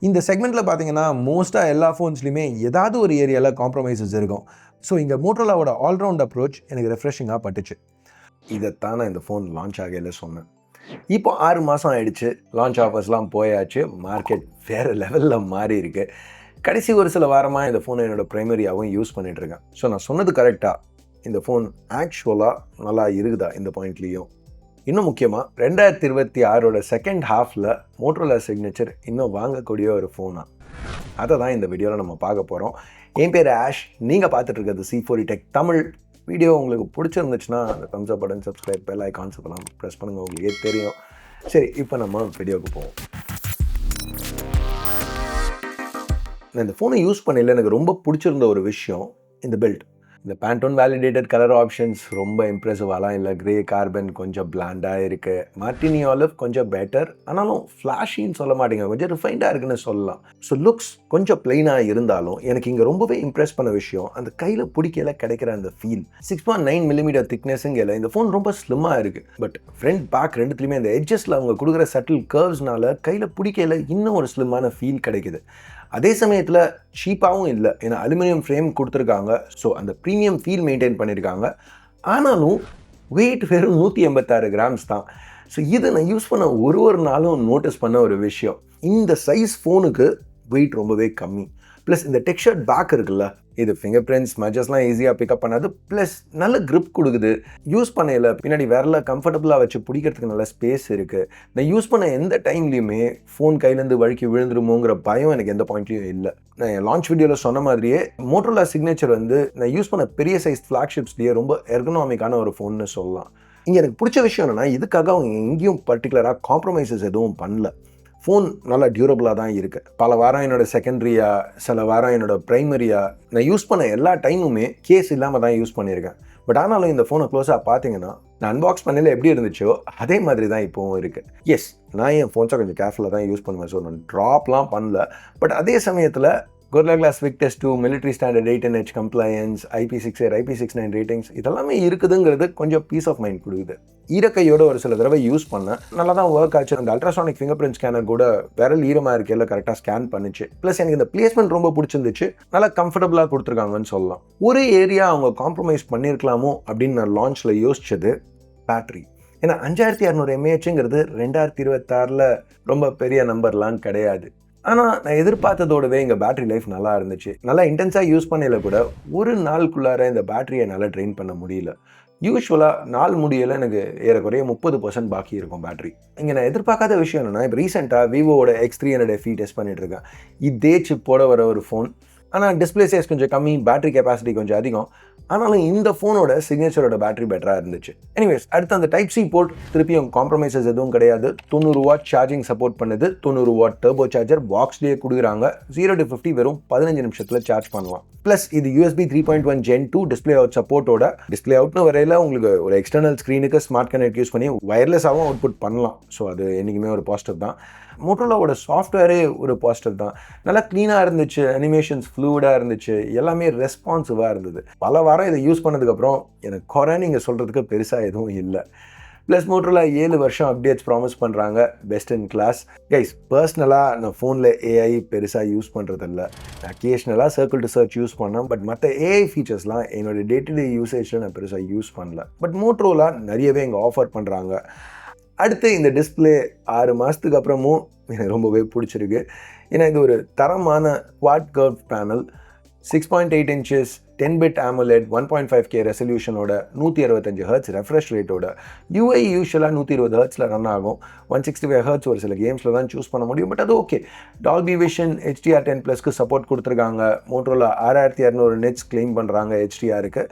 இந்த செக்மெண்ட்டில் பார்த்தீங்கன்னா மோஸ்ட்டாக எல்லா ஃபோன்ஸ்லையுமே ஏதாவது ஒரு ஏரியாவில் காம்ப்ரமைசஸ் இருக்கும். ஸோ இங்கே மோட்டோரோலாவோட ஆல்ரவுண்ட் அப்ரோச் எனக்கு ரெஃப்ரெஷிங்காக பட்டுச்சு. இதைத்தான் நான் இந்த ஃபோன் லான்ச் ஆகையில் சொன்னேன். இப்போ 6 மாதம் ஆகிடுச்சு, லான்ச் ஆஃபர்ஸ்லாம் போயாச்சு, மார்க்கெட் வேறு லெவலில் மாறி இருக்கு. கடைசி ஒரு சில வாரமாக இந்த ஃபோனை என்னோடய ப்ரைமரியாகவும் யூஸ் பண்ணிகிட்ருக்கேன். ஸோ நான் சொன்னது கரெக்டாக, இந்த ஃபோன் ஆக்சுவலாக நல்லா இருக்குதா இந்த பாயிண்ட்லேயும்? இன்னும் முக்கியமாக 2026 செகண்ட் ஹாஃபில் மோட்டோரோலா சிக்னேச்சர் இன்னும் வாங்கக்கூடிய ஒரு ஃபோனா, அதை தான் இந்த வீடியோவில் நம்ம பார்க்க போகிறோம். என் பேர் ஆஷ், நீங்கள் பார்த்துட்டு இருக்கிறது C4E Tech தமிழ். வீடியோ உங்களுக்கு பிடிச்சிருந்துச்சுன்னா அந்த தம்ஸ் அப் பட்டன், சப்ஸ்கிரைப், பெல் ஐகான்ஸ் எல்லாம் ப்ரெஸ் பண்ணுங்கள், உங்களுக்கே தெரியும். சரி, இப்போ நம்ம வீடியோவுக்கு போவோம். நான் இந்த ஃபோனை யூஸ் பண்ணல எனக்கு ரொம்ப பிடிச்சிருந்த ஒரு விஷயம் இந்த பில்ட். இந்த பேண்டோன் வேலிடேட்டட் கலர் ஆப்ஷன்ஸ் ரொம்ப இம்ப்ரெசிவாலாம் இல்லை. கிரே கார்பன் கொஞ்சம் பிளாண்டாக இருக்குது, மார்டினி ஆலிவ் கொஞ்சம் பெட்டர், ஆனாலும் ஃப்ளாஷின்னு சொல்ல மாட்டேங்க, கொஞ்சம் ரிஃபைண்டாக இருக்குன்னு சொல்லலாம். ஸோ லுக்ஸ் கொஞ்சம் பிளெயினாக இருந்தாலும் எனக்கு இங்கே ரொம்பவே இம்ப்ரெஸ் பண்ண விஷயம் அந்த கையில் பிடிக்கல கிடைக்கிற அந்த ஃபீல். 6.9mm திக்னஸுங்கில் இந்த ஃபோன் ரொம்ப ஸ்லிம்மாக இருக்குது. பட் ஃப்ரண்ட் பேக் ரெண்டுத்துலையுமே அந்த எட்ஜஸில் அவங்க கொடுக்குற சட்டில் கர்வ்ஸ்னால கையில் பிடிக்கல இன்னும் ஒரு ஸ்லிம்மான ஃபீல் கிடைக்குது. அதே சமயத்தில் சீப்பாகவும் இல்லை, ஏன்னா அலுமினியம் ஃப்ரேம் கொடுத்துருக்காங்க. ஸோ அந்த ப்ரீமியம் ஃபீல் மெயின்டைன் பண்ணியிருக்காங்க. ஆனாலும் வெயிட் வெறும் 186 கிராம்ஸ் தான். ஸோ இதை நான் யூஸ் பண்ண ஒரு நாளும் நோட்டீஸ் பண்ண ஒரு விஷயம். இந்த சைஸ் ஃபோனுக்கு வெயிட் ரொம்பவே கம்மி. ப்ளஸ் இந்த டெக்ஸ்சர்ட் பேக் இருக்குல்ல, இது ஃபிங்கர் பிரிண்ட்ஸ் ஸ்மஜஸ்லாம் ஈஸியாக பிக்கப் பண்ணாது. ப்ளஸ் நல்ல கிரிப் கொடுக்குது. யூஸ் பண்ணையில் பின்னாடி விரல கம்ஃபர்டபுளாக வச்சு பிடிக்கிறதுக்கு நல்ல ஸ்பேஸ் இருக்குது. நான் யூஸ் பண்ண எந்த டைம்லையுமே ஃபோன் கையிலேருந்து வழுக்கி விழுந்துருமோங்கிற பயம் எனக்கு எந்த பாயிண்ட்லையும் இல்லை. நான் என் லான்ச் வீடியோவில் சொன்ன மாதிரியே மோட்டோரோலா சிக்னேச்சர் நான் யூஸ் பண்ண பெரிய சைஸ் ஃப்ளாக்ஷிப்ஸ்லேயே ரொம்ப எர்கனாமிக்கான ஒரு ஃபோன்னு சொல்லலாம். இங்கே எனக்கு பிடிச்ச விஷயம் என்னென்னா, இதுக்காக அவங்க எங்கேயும் பர்டிகுலராக காம்ப்ரமைசஸ் எதுவும் பண்ணல. ஃபோன் நல்லா டியூரபிளாக தான் இருக்குது. பல வாரம் என்னோடய செகண்ட்ரியாக, சில வாரம் என்னோடய ப்ரைமரியாக நான் யூஸ் பண்ண எல்லா டைமுமே கேஸ் இல்லாமல் தான் யூஸ் பண்ணியிருக்கேன். பட் ஆனாலும் இந்த ஃபோனை க்ளோஸாக பார்த்தீங்கன்னா, நான் அன்பாக்ஸ் பண்ணல எப்படி இருந்துச்சோ அதே மாதிரி தான் இப்போவும் இருக்குது. எஸ், நான் என் ஃபோன்ஸை கொஞ்சம் கேர்ஃபுல்லாக தான் யூஸ் பண்ணுவேன். ஸோ நான் ட்ராப்லாம் பண்ணல. பட் அதே சமயத்தில் Gorilla Glass Victus 2, military standard 8nH compliance, IP68, IP69 ratings இதெல்லாமே இருக்குதுங்கிறது கொஞ்சம் பீஸ் ஆஃப் மைண்ட் கொடுக்குது. ஈரக்கையோட ஒரு சில தடவை யூஸ் பண்ணேன், நல்லா தான் ஒர்க் ஆச்சு. அந்த அல்ட்ராசானிக் ஃபிங்கர் பிரிண்ட் ஸ்கேனர் கூட விரல் ஈரமாக இருக்கையில் கரெக்டாக ஸ்கேன் பண்ணிச்சு. ப்ளஸ் எனக்கு இந்த பிளேஸ்மெண்ட் ரொம்ப பிடிச்சிருந்துச்சு, நல்லா கம்ஃபர்டபுளாக கொடுத்துருக்காங்கன்னு சொல்லலாம். ஒரு ஏரியா அவங்க காம்ப்ரமைஸ் பண்ணியிருக்கலாமோ அப்படின்னு நான் லான்ச்சில் யோசிச்சது பேட்ரி. ஏன்னா 5600 mAhங்கிறது 2026 ரொம்ப பெரிய நம்பர்லாம் கிடையாது. ஆனால் நான் எதிர்பார்த்ததோடவே இங்கே பேட்டரி லைஃப் நல்லா இருந்துச்சு. நல்லா இன்டென்ஸாக யூஸ் பண்ணல கூட ஒரு நாளுக்குள்ளார இந்த பேட்டரியை நல்லா ட்ரெயின் பண்ண முடியல. யூஸ்வலாக நாள் முடியலை, எனக்கு ஏறக்குறைய 30% பாக்கி இருக்கும் பேட்டரி. இங்கே நான் எதிர்பார்க்காத விஷயம் என்னென்னா, இப்போ ரீசெண்டாக விவோட X300 FE டெஸ்ட் பண்ணிகிட்ருக்கேன். இதே சிப்போட வர ஒரு ஃபோன், ஆனால் டிஸ்பிளே சைஸ் கொஞ்சம் கம்மி, பேட்டரி கெப்பாசிட்டி கொஞ்சம் அதிகம். ஆனாலும் இந்த ஃபோனோட சிக்னேச்சரோட பேட்டரி பெட்டராக இருந்துச்சு. எனிவேஸ், அடுத்து அந்த டைப் சி போர்ட் திருப்பியும் காம்ப்ரமைசஸ் எதுவும் கிடையாது. 90 வாட் சார்ஜிங் சப்போர்ட் பண்ணுது. 90 வாட் டர்போ சார்ஜர் பாக்ஸ்லேயே கொடுக்குறாங்க. 0 to 50 வெறும் 15 நிமிஷத்தில் சார்ஜ் பண்ணலாம். ப்ளஸ் இது USB 3.1 Gen 2 டிஸ்பிளே அவுட் சப்போர்ட்டோட. டிஸ்பிளே அவுட்னு வரையில் உங்களுக்கு ஒரு எக்ஸ்டர்னல் ஸ்க்ரீனுக்கு ஸ்மார்ட் கனெக்ட் யூஸ் பண்ணி வயர்லெஸ்ஸாகவும் அவுட்புட் பண்ணலாம். ஸோ அது என்றைக்குமே ஒரு பாசிட்டிவ் தான். மோட்டோரோலாவோட சாஃப்ட்வேரே ஒரு பாசிட்டிவ் தான். நல்லா க்ளீனாக இருந்துச்சு, அனிமேஷன்ஸ் ஃப்ளூயிடாக இருந்துச்சு, எல்லாமே ரெஸ்பான்சிவாக இருந்தது. பல வாரம் இதை யூஸ் பண்ணதுக்கப்புறம் எனக்கு குறைன்னு இங்கே சொல்கிறதுக்கு பெருசாக எதுவும் இல்லை. ப்ளஸ் மோட்டோரோலா 7 வருஷம் அப்டேட்ஸ் ப்ராமிஸ் பண்ணுறாங்க, பெஸ்ட் இன் கிளாஸ். கைஸ், பர்சனலாக நான் ஃபோனில் AI பெருசாக யூஸ் பண்ணுறதில்ல. அக்கேஷ்னலாக சர்க்கிள் டு சர்ச் யூஸ் பண்ணேன். பட் மற்ற AI ஃபீச்சர்ஸ்லாம் என்னோடய டே டு டே யூசேஜில் நான் பெருசாக யூஸ் பண்ணல. பட் மோட்டோரோலா நிறையவே இங்கே ஆஃபர் பண்ணுறாங்க. அடுத்து இந்த டிஸ்பிளே 6 மாதத்துக்கு அப்புறமும் எனக்கு ரொம்பவே பிடிச்சிருக்கு. ஏன்னா இது ஒரு தரமான quad curve panel, 6.8 inches 10-bit AMOLED 1.5K ரெசல்யூஷனோட 165 Hz ரெஃப்ரெஷ் ரேட்டோட. UI யூஸ்வலாக 120 Hzல ரன் ஆகும். 165 Hz ஒரு சில கேம்ஸில் தான் சூஸ் பண்ண முடியும். பட் அது ஓகே. டால்பி விஷன் HDR10+க்கு சப்போர்ட் கொடுத்துருக்காங்க. மோட்டோரோலா 6200 nits கிளைம் பண்ணுறாங்க HDRக்கு.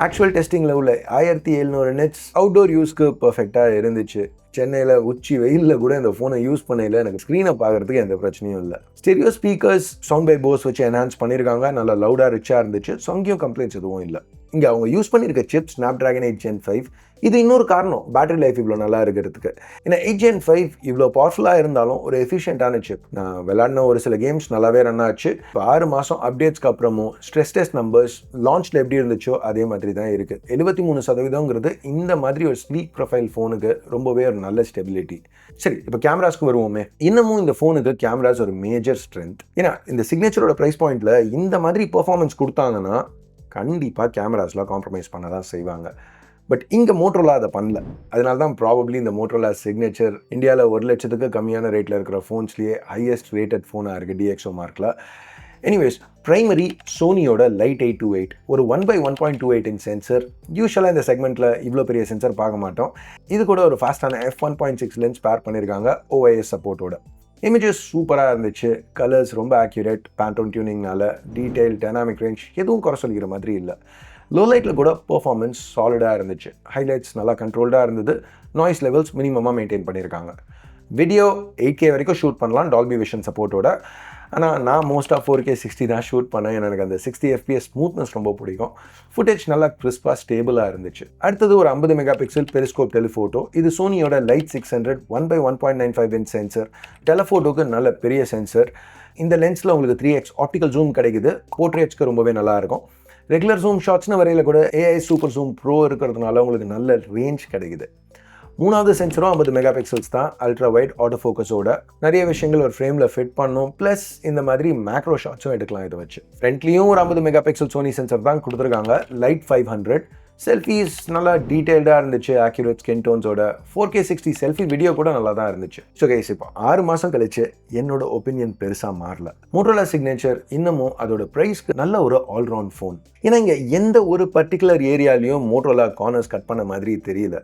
ஆக்சுவல் டெஸ்டிங்கில் உள்ள 1700 nits அவுட்டோர் யூஸ்க்கு பர்ஃபெக்டாக இருந்துச்சு. சென்னையில் உச்சி வெயிலில் கூட இந்த ஃபோனை யூஸ் பண்ணையில் எனக்கு ஸ்க்ரீனை பார்க்குறதுக்கு எந்த பிரச்சனையும் இல்லை. Stereo speakers sound by Bose வச்சு என்ஹான்ஸ் பண்ணியிருக்காங்க. நல்லா லவுடாக ரிச்சாக இருந்துச்சு. ஸோ அங்கேயும் கம்ப்ளைண்ட்ஸ் எதுவும் இல்லை. இங்கே அவங்க யூஸ் பண்ணியிருக்க சிப் Snapdragon 8 Gen 5. இது இன்னொரு காரணம் பேட்டரி லைஃப் இவ்வளோ நல்லா இருக்கிறதுக்கு. ஏன்னா 8 Gen 5 இவ்வளோ பவர்ஃபுல்லாக இருந்தாலும் ஒரு எஃபிஷியன்ட்டான சிப். நான் விளையாடின ஒரு சில கேம்ஸ் நல்லாவே ரன் ஆச்சு. இப்போ 6 மாதம் அப்டேட்ஸ்க்கு அப்புறமும் ஸ்ட்ரெஸ் டெஸ்ட் நம்பர்ஸ் லான்ச்சில் எப்படி இருந்துச்சோ அதே மாதிரி தான் இருக்குது. 73% இந்த மாதிரி ஒரு ஸ்லீக் ப்ரொஃபைல் ஃபோனுக்கு ரொம்பவே ஒரு நல்ல ஸ்டெபிலிட்டி. சரி, இப்போ கேமராஸ்க்கு வருவோமே. இன்னமும் இந்த ஃபோனுக்கு கேமராஸ் ஒரு மேஜர் ஸ்ட்ரென்த். ஏன்னா இந்த சிக்னேச்சரோட ப்ரைஸ் பாயிண்ட்டில் இந்த மாதிரி பெர்ஃபார்மன்ஸ் கொடுத்தாங்கன்னா கண்டிப்பாக கேமராஸ்லாம் காம்ப்ரமைஸ் பண்ண தான் செய்வாங்க. பட் இங்கே மோட்டோரோலா அதை பண்ணல. அதனால தான் ப்ராபப்ளி இந்த மோட்டோரோலா சிக்னேச்சர் இந்தியாவில் 1 லட்சத்துக்கு கம்மியான ரேட்டில் இருக்கிற ஃபோன்ஸ்லேயே ஹையஸ்ட் ரேட்டட் ஃபோனாக இருக்குது DxO மார்க்கில். எனிவேஸ், ப்ரைமரி சோனியோட லைட் 828 ஒரு 1/1.28 இன்ச் சென்சர். யூஸ்வலாக இந்த செக்மெண்ட்டில் இவ்வளோ பெரிய சென்சர் பார்க்க மாட்டோம். இது கூட ஒரு ஃபாஸ்டான f1.6 லென்ஸ் பேர் பண்ணியிருக்காங்க OIS சப்போர்ட்டோட. இமேஜஸ் சூப்பராக இருந்துச்சு. கலர்ஸ் ரொம்ப ஆக்யூரேட். பேண்டோன் டியூனிங்னால டீட்டெயில், டைனாமிக் ரேஞ்ச் எதுவும் குறை சொல்லிக்கிற மாதிரி இல்லை. லோ லைட்டில் கூட பெர்ஃபார்மன்ஸ் சாலிடாக இருந்துச்சு. ஹைலைட்ஸ் நல்லா கண்ட்ரோல்டாக இருந்தது. நாய்ஸ் லெவல்ஸ் மினிமமாக மெயின்டைன் பண்ணியிருக்காங்க. வீடியோ 8K வரைக்கும் ஷூட் பண்ணலாம் டால்பி விஷன் சப்போர்ட்டோட. ஆனால் நான் மோஸ்ட்டாக 4K 60 தான் ஷூட் பண்ணேன். எனக்கு அந்த 60 FPS ஸ்மூத்னஸ் ரொம்ப பிடிக்கும். ஃபுட்டேஜ் நல்லா கிறிஸ்பாக ஸ்டேபிளாக இருந்துச்சு. அடுத்தது ஒரு 50 மெகா பிக்சல் பெரிஸ்கோப் டெலிஃபோட்டோ. இது சோனியோட லைட் 600 1/1.95 இன்ச் சென்சர். டெலிஃபோட்டோக்கு நல்ல பெரிய சென்சர். இந்த லென்ஸில் உங்களுக்கு 3x ஆப்டிக்கல் ஜூம் கிடைக்குது. போர்ட்ரேட்ஸ்க்கு ரொம்பவே நல்லா இருக்கும். ரெகுலர் ஜூம் ஷாட்ஸ்னு வரையில் கூட AI சூப்பர் ஜூம் ப்ரோ இருக்கிறதுனால உங்களுக்கு நல்ல ரேஞ்ச் கிடைக்குது. மூணாவது சென்சரும் 50 மெகா பிக்சல்ஸ் தான். அல்ட்ரா வைட் ஆட்டோ ஃபோக்கஸோட நிறைய விஷயங்கள் ஒரு ஃப்ரேமில் ஃபிட் பண்ணும். ப்ளஸ் இந்த மாதிரி மேக்ரோ ஷாட்ஸும் எடுக்கலாம் இதை வச்சு. ஃப்ரண்ட்லேயும் ஒரு 50 மெகா பிக்சல் சோனி சென்சர் தான் கொடுத்துருக்காங்க. லைட் 500. செல்ஃபீஸ் நல்லா டீட்டெயில்டாக இருந்துச்சு. ஆக்யூரேட் ஸ்கின் டோன்ஸோட 4K 60 செல்ஃபி வீடியோ கூட நல்லா தான் இருந்துச்சு. ஸோ கைஸ், இப்போ 6 மாதம் கழிச்சு என்னோட ஒப்பீனியன் பெருசாக மாறல. மோட்டோரோலா சிக்னேச்சர் இன்னமும் அதோட ப்ரைஸ்க்கு நல்ல ஒரு ஆல்ரவுண்ட் ஃபோன். ஏன்னா இங்கே எந்த ஒரு பர்டிகுலர் ஏரியாலையும் மோட்டோரோலா கார்னர்ஸ் கட் பண்ண மாதிரி தெரியல.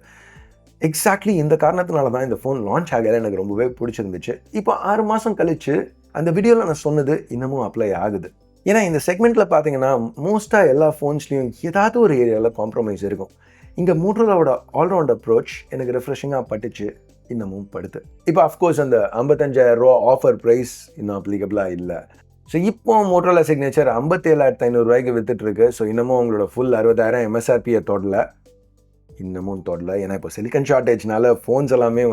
எக்ஸாக்ட்லி இந்த காரணத்தினால தான் இந்த ஃபோன் லான்ச் ஆகலை எனக்கு ரொம்பவே பிடிச்சிருந்துச்சு. இப்போ 6 மாதம் கழிச்சு அந்த வீடியோவில் நான் சொன்னது இன்னமும் அப்ளை ஆகுது. ஏன்னா இந்த செக்மெண்ட்டில் பார்த்தீங்கன்னா மோஸ்ட்டாக எல்லா ஃபோன்ஸ்லேயும் ஏதாவது ஒரு ஏரியாவில் காம்ப்ரமைஸ் இருக்கும். இங்கே மோட்டோரோலாவோட ஆல்ரவுண்ட் அப்ரோச் எனக்கு ரெஃப்ரெஷிங்காக பட்டுச்சு, இன்னமும் படுது. இப்போ அஃப்கோர்ஸ் அந்த 55,000 ஆஃபர் ப்ரைஸ் இன்னும் அப்ளிகபிளாக இல்லை. ஸோ இப்போ மோட்டோரோலா சிக்னேச்சர் 57,500 வித்துட்ருக்கு. ஸோ இன்னமும் உங்களோட ஃபுல் 60,000 MSRPயை தொடல. இன்னமும் தொடல. ஏன்னா இப்போ சிலிக்கன் ஷார்ட்டேஜ்னால ஃபோன்ஸ் எல்லாமே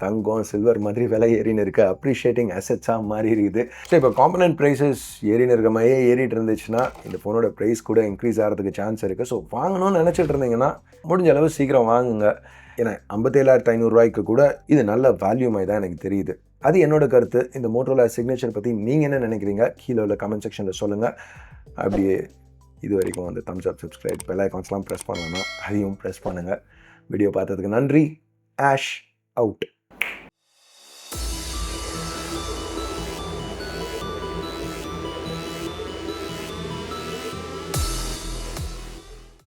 தங்கம், சில்வர் மாதிரி விலை ஏறின்னு இருக்குது. அப்ரிஷியேட்டிங் அசெட்ஸாக மாறி இருக்குது. ஸோ இப்போ காம்பனன்ட் ப்ரைஸஸ் ஏறின்னு இருக்க மாதிரியே ஏறிட்டு இருந்துச்சுன்னா இந்த ஃபோனோட ப்ரைஸ் கூட இன்க்ரீஸ் ஆகிறதுக்கு சான்ஸ் இருக்குது. ஸோ வாங்கணும்னு நினச்சிட்டு இருந்தீங்கன்னா முடிஞ்ச அளவு சீக்கிரம் வாங்குங்க. ஏன்னா 57,500 கூட இது நல்ல வேல்யூமாய் தான் எனக்கு தெரியுது. அது என்னோட கருத்து. இந்த மோட்டோரோலா சிக்னேச்சர் பற்றி நீங்கள் என்ன நினைக்கிறீங்க கீழே உள்ள கமெண்ட் செக்ஷனில் சொல்லுங்கள். அப்படியே இது வரைக்கும் தம்ஸ் அப், சப்ஸ்கிரைப், பெல் ஐகான்ஸ்லாம் ப்ரெஸ் பண்ணணும்னா அதையும் ப்ரெஸ் பண்ணுங்கள். வீடியோ பார்த்ததுக்கு நன்றி. Ash out.